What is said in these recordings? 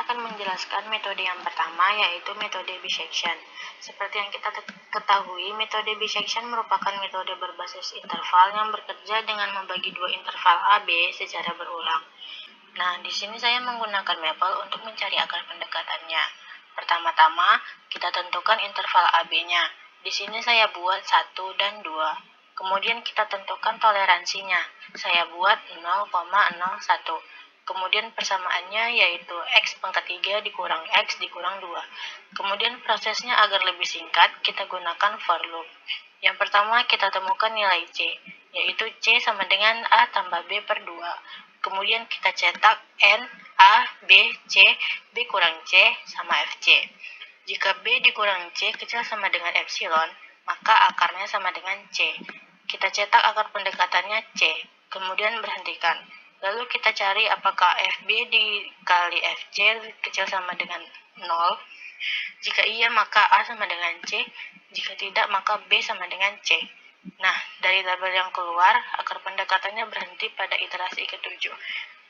akan menjelaskan metode yang pertama, yaitu metode bisection. Seperti yang kita ketahui, metode bisection merupakan metode berbasis interval yang bekerja dengan membagi dua interval A, B secara berulang. Nah, di sini saya menggunakan Maple untuk mencari akar pendekatannya. Pertama-tama, kita tentukan interval AB-nya. Di sini saya buat 1 dan 2. Kemudian kita tentukan toleransinya. Saya buat 0,01. Kemudian persamaannya yaitu X pangkat 3 dikurang X dikurang 2. Kemudian prosesnya agar lebih singkat, kita gunakan for loop. Yang pertama kita temukan nilai C, yaitu C sama dengan A tambah B per 2. Kemudian kita cetak N, A, B, C, B kurang C sama FC. Jika B dikurang C kecil sama dengan epsilon, maka akarnya sama dengan C. Kita cetak akar pendekatannya C, kemudian berhentikan. Lalu kita cari apakah FB dikali FC kecil sama dengan 0. Jika iya, maka A sama dengan C. Jika tidak, maka B sama dengan C. Nah, dari tabel yang keluar, akar pendekatannya berhenti pada iterasi ke-7,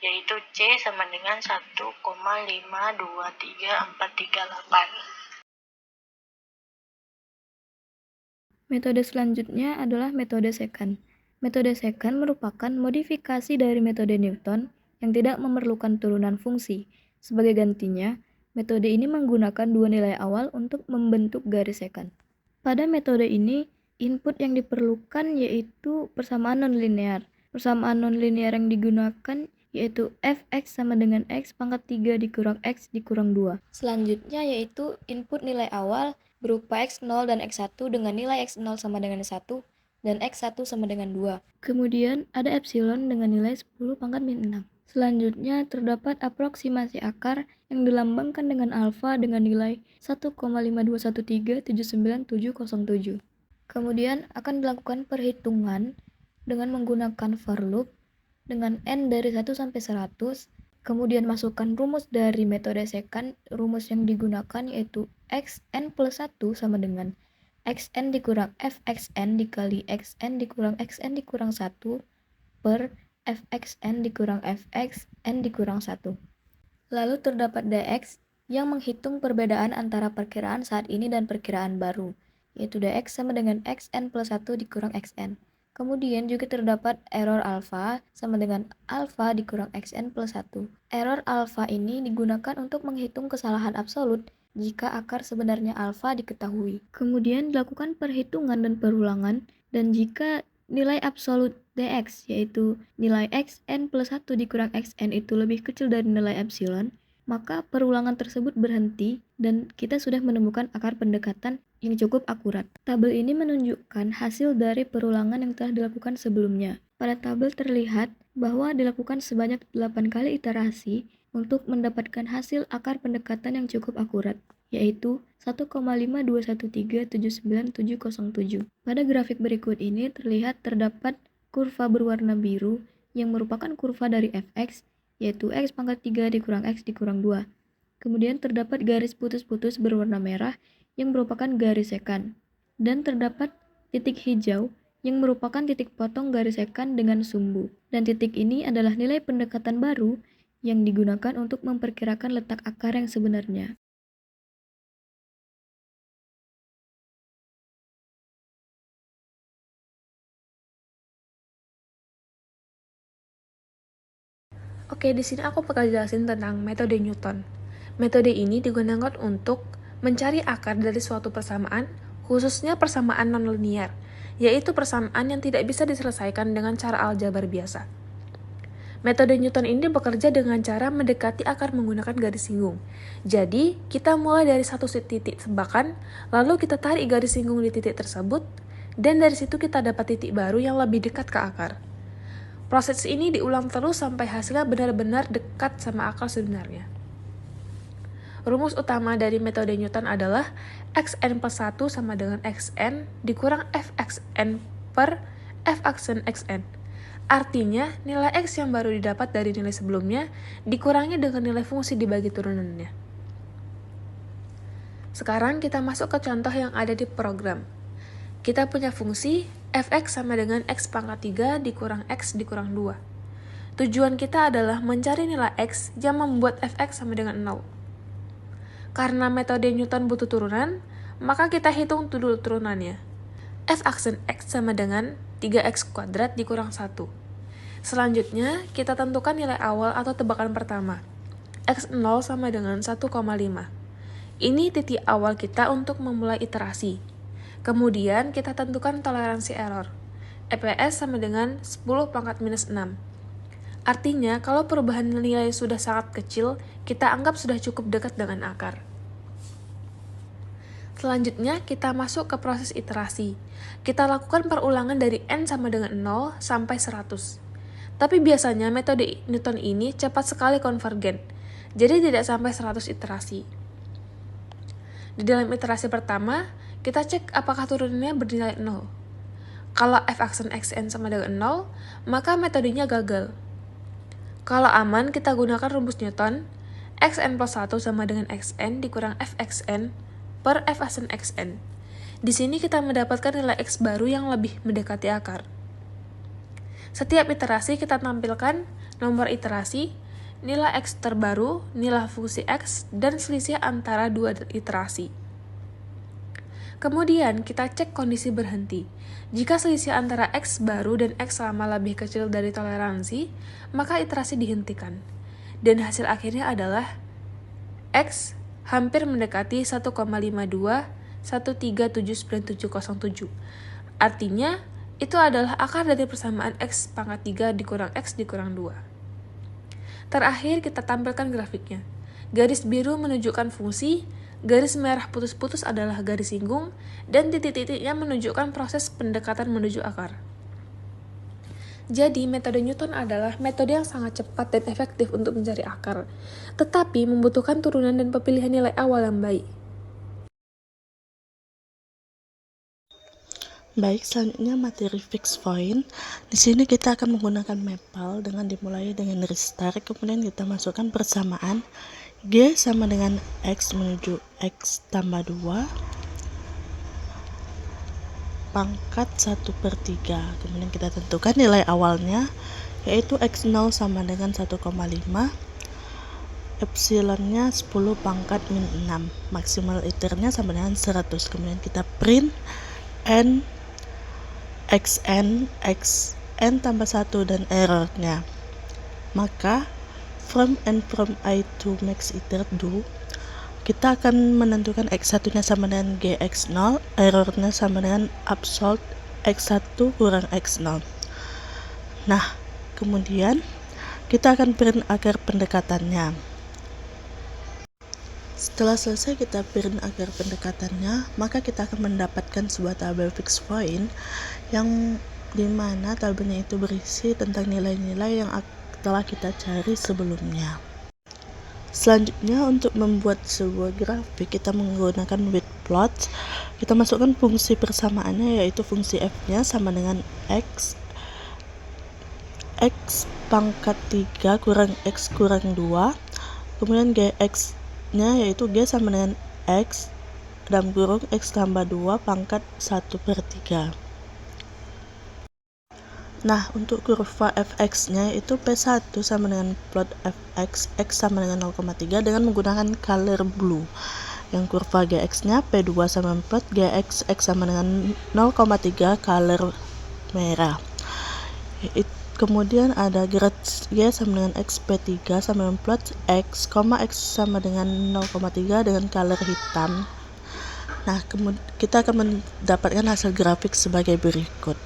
yaitu C sama dengan 1,5233438. Metode selanjutnya adalah metode secant. Metode secant merupakan modifikasi dari metode Newton yang tidak memerlukan turunan fungsi. Sebagai gantinya, metode ini menggunakan dua nilai awal untuk membentuk garis secant. Pada metode ini, input yang diperlukan yaitu persamaan nonlinear. Persamaan nonlinear yang digunakan yaitu fx sama dengan x pangkat 3 dikurang x dikurang 2. Selanjutnya yaitu input nilai awal berupa x0 dan x1 dengan nilai x0 sama dengan 1 dan x1 sama dengan 2. Kemudian ada epsilon dengan nilai 10 pangkat min 6. Selanjutnya terdapat aproksimasi akar yang dilambangkan dengan alfa dengan nilai 1,521379707. Kemudian akan dilakukan perhitungan dengan menggunakan for loop dengan n dari 1 sampai 100. Kemudian masukkan rumus dari metode secant. Rumus yang digunakan yaitu xn plus 1 sama dengan xn dikurang fxn dikali xn dikurang xn dikurang 1 per fxn dikurang fxn dikurang 1. Lalu terdapat dx yang menghitung perbedaan antara perkiraan saat ini dan perkiraan baru, yaitu dx sama dengan xn plus 1 dikurang xn. Kemudian juga terdapat error alfa sama dengan alfa dikurang xn plus 1. Error alfa ini digunakan untuk menghitung kesalahan absolut jika akar sebenarnya alfa diketahui. Kemudian dilakukan perhitungan dan perulangan, dan jika nilai absolut dx yaitu nilai xn plus 1 dikurang xn itu lebih kecil dari nilai epsilon, maka perulangan tersebut berhenti dan kita sudah menemukan akar pendekatan yang cukup akurat. Tabel ini menunjukkan hasil dari perulangan yang telah dilakukan sebelumnya. Pada tabel terlihat bahwa dilakukan sebanyak 8 kali iterasi untuk mendapatkan hasil akar pendekatan yang cukup akurat, yaitu 1,521379707. Pada grafik berikut ini terlihat terdapat kurva berwarna biru yang merupakan kurva dari fx, yaitu x pangkat 3 dikurang x dikurang 2. Kemudian terdapat garis putus-putus berwarna merah yang merupakan garis secant, dan terdapat titik hijau yang merupakan titik potong garis secant dengan sumbu. Dan titik ini adalah nilai pendekatan baru yang digunakan untuk memperkirakan letak akar yang sebenarnya. Oke, di sini aku bakal jelasin tentang metode Newton. Metode ini digunakan untuk mencari akar dari suatu persamaan, khususnya persamaan nonlinear, yaitu persamaan yang tidak bisa diselesaikan dengan cara aljabar biasa. Metode Newton ini bekerja dengan cara mendekati akar menggunakan garis singgung. Jadi, kita mulai dari satu titik tebakan, lalu kita tarik garis singgung di titik tersebut, dan dari situ kita dapat titik baru yang lebih dekat ke akar. Proses ini diulang terus sampai hasilnya benar-benar dekat sama akar sebenarnya. Rumus utama dari metode Newton adalah xn plus 1 sama dengan xn dikurang fxn per fxn xn. Artinya, nilai x yang baru didapat dari nilai sebelumnya dikurangi dengan nilai fungsi dibagi turunannya. Sekarang kita masuk ke contoh yang ada di program. Kita punya fungsi fx sama dengan x pangkat 3 dikurang x dikurang 2. Tujuan kita adalah mencari nilai x yang membuat fx sama dengan 0. Karena metode Newton butuh turunan, maka kita hitung dulu turunannya. F aksen X sama dengan 3X kuadrat dikurang 1. Selanjutnya, kita tentukan nilai awal atau tebakan pertama. X0 sama dengan 1,5. Ini titik awal kita untuk memulai iterasi. Kemudian, kita tentukan toleransi error. EPS sama dengan 10 pangkat minus 6. Artinya, kalau perubahan nilai sudah sangat kecil, kita anggap sudah cukup dekat dengan akar. Selanjutnya, kita masuk ke proses iterasi. Kita lakukan perulangan dari n sama dengan 0 sampai 100. Tapi biasanya metode Newton ini cepat sekali konvergen, jadi tidak sampai 100 iterasi. Di dalam iterasi pertama, kita cek apakah turunannya bernilai 0. Kalau f aksen xn sama dengan 0, maka metodenya gagal. Kalau aman, kita gunakan rumus Newton, xn plus 1 sama dengan xn dikurang fxn per f aksen xn. Di sini kita mendapatkan nilai x baru yang lebih mendekati akar. Setiap iterasi kita tampilkan nomor iterasi, nilai x terbaru, nilai fungsi x, dan selisih antara dua iterasi. Kemudian kita cek kondisi berhenti. Jika selisih antara x baru dan x lama lebih kecil dari toleransi, maka iterasi dihentikan. Dan hasil akhirnya adalah x hampir mendekati 1,52137907. Artinya, itu adalah akar dari persamaan x pangkat 3 dikurang x dikurang 2. Terakhir, kita tampilkan grafiknya. Garis biru menunjukkan fungsi, garis merah putus-putus adalah garis singgung, dan titik-titiknya menunjukkan proses pendekatan menuju akar. Jadi, metode Newton adalah metode yang sangat cepat dan efektif untuk mencari akar, tetapi membutuhkan turunan dan pemilihan nilai awal yang baik. Baik, selanjutnya materi fixed point. Di sini kita akan menggunakan maple dengan dimulai dengan restart, kemudian kita masukkan persamaan G sama dengan X menuju X tambah 2 pangkat 1/3. Kemudian kita tentukan nilai awalnya, yaitu X0 sama dengan 1,5, epsilonnya 10 pangkat min 6, maksimal iternya sama dengan 100. Kemudian kita print n xn tambah 1 dan errornya. Maka from I to max iter do, kita akan menentukan x1 nya sama dengan gx0, errornya sama dengan absolute x1 kurang x0. Nah, kemudian kita akan print akar pendekatannya. Setelah selesai kita print akar pendekatannya, maka kita akan mendapatkan sebuah tabel fixed point yang dimana tabelnya itu berisi tentang nilai-nilai yang telah kita cari sebelumnya. Selanjutnya, untuk membuat sebuah grafik, kita menggunakan width plot. Kita masukkan fungsi persamaannya, yaitu fungsi f-nya sama dengan x pangkat 3 kurang x kurang 2. Kemudian gx-nya yaitu g sama dengan x dalam kurung x tambah 2 pangkat 1/3. Nah, untuk kurva fx-nya itu P1 sama dengan plot fx, x sama dengan 0,3 dengan menggunakan color blue. Yang kurva gx-nya P2 sama plot gx, x sama dengan 0,3 color merah. Kemudian ada grad y sama dengan x, P3 sama dengan plot x, x sama dengan 0,3 dengan color hitam. Nah, kita akan mendapatkan hasil grafik sebagai berikut.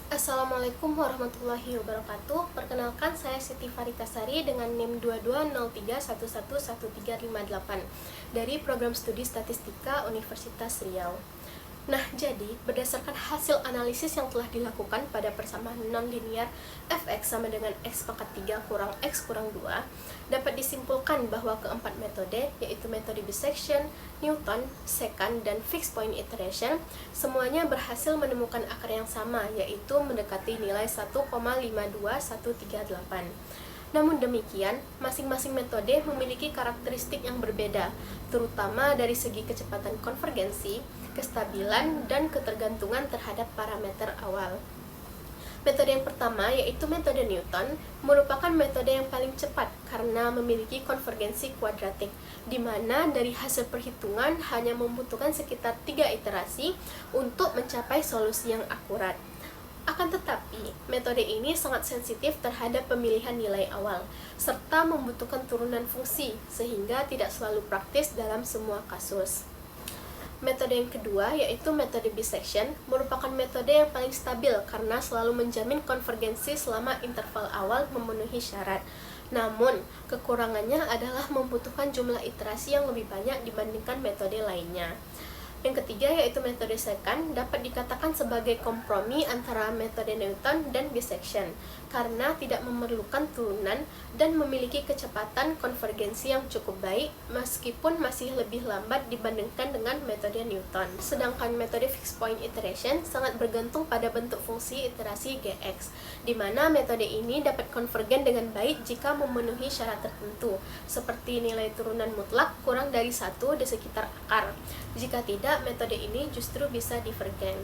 Assalamualaikum warahmatullahi wabarakatuh. Perkenalkan, saya Siti Faritasari dengan NIM 2203111358 dari Program Studi Statistika Universitas Riau. Nah, jadi berdasarkan hasil analisis yang telah dilakukan pada persamaan non-linear fx sama dengan x pangkat 3 kurang x kurang 2, dapat disimpulkan bahwa keempat metode, yaitu metode bisection, Newton, secant, dan fixed point iteration, semuanya berhasil menemukan akar yang sama, yaitu mendekati nilai 1,52138. Namun demikian, masing-masing metode memiliki karakteristik yang berbeda, terutama dari segi kecepatan konvergensi, kestabilan, dan ketergantungan terhadap parameter awal. Metode yang pertama, yaitu metode Newton, merupakan metode yang paling cepat karena memiliki konvergensi kuadratik, di mana dari hasil perhitungan hanya membutuhkan sekitar 3 iterasi untuk mencapai solusi yang akurat. Akan tetapi, metode ini sangat sensitif terhadap pemilihan nilai awal, serta membutuhkan turunan fungsi, sehingga tidak selalu praktis dalam semua kasus. Metode yang kedua, yaitu metode bisection, merupakan metode yang paling stabil karena selalu menjamin konvergensi selama interval awal memenuhi syarat. Namun, kekurangannya adalah membutuhkan jumlah iterasi yang lebih banyak dibandingkan metode lainnya. Yang ketiga, yaitu metode secant, dapat dikatakan sebagai kompromi antara metode Newton dan bisection karena tidak memerlukan turunan dan memiliki kecepatan konvergensi yang cukup baik meskipun masih lebih lambat dibandingkan dengan metode Newton. Sedangkan metode fixed point iteration sangat bergantung pada bentuk fungsi iterasi Gx, di mana metode ini dapat konvergen dengan baik jika memenuhi syarat tertentu, seperti nilai turunan mutlak kurang dari 1 di sekitar akar. Jika tidak, metode ini justru bisa divergen.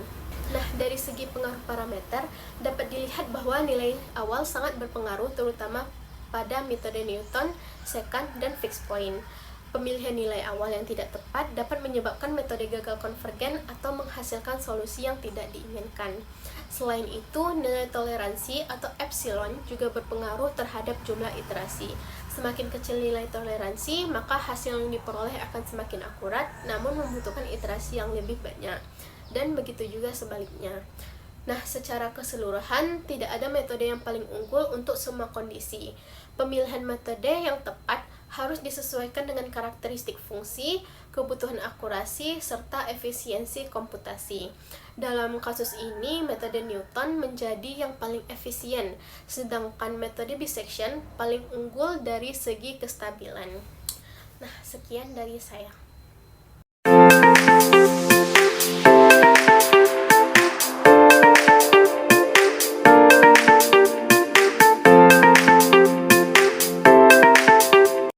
Nah, dari segi pengaruh parameter, dapat dilihat bahwa nilai awal sangat berpengaruh terutama pada metode Newton, secant, dan fixed point. Pemilihan nilai awal yang tidak tepat dapat menyebabkan metode gagal konvergen atau menghasilkan solusi yang tidak diinginkan. Selain itu, nilai toleransi atau epsilon juga berpengaruh terhadap jumlah iterasi. Semakin kecil nilai toleransi, maka hasil yang diperoleh akan semakin akurat, namun membutuhkan iterasi yang lebih banyak. Dan begitu juga sebaliknya. Nah, secara keseluruhan, tidak ada metode yang paling unggul untuk semua kondisi. Pemilihan metode yang tepat harus disesuaikan dengan karakteristik fungsi, kebutuhan akurasi, serta efisiensi komputasi. Dalam kasus ini, metode Newton menjadi yang paling efisien, sedangkan metode bisection paling unggul dari segi kestabilan. Nah, sekian dari saya.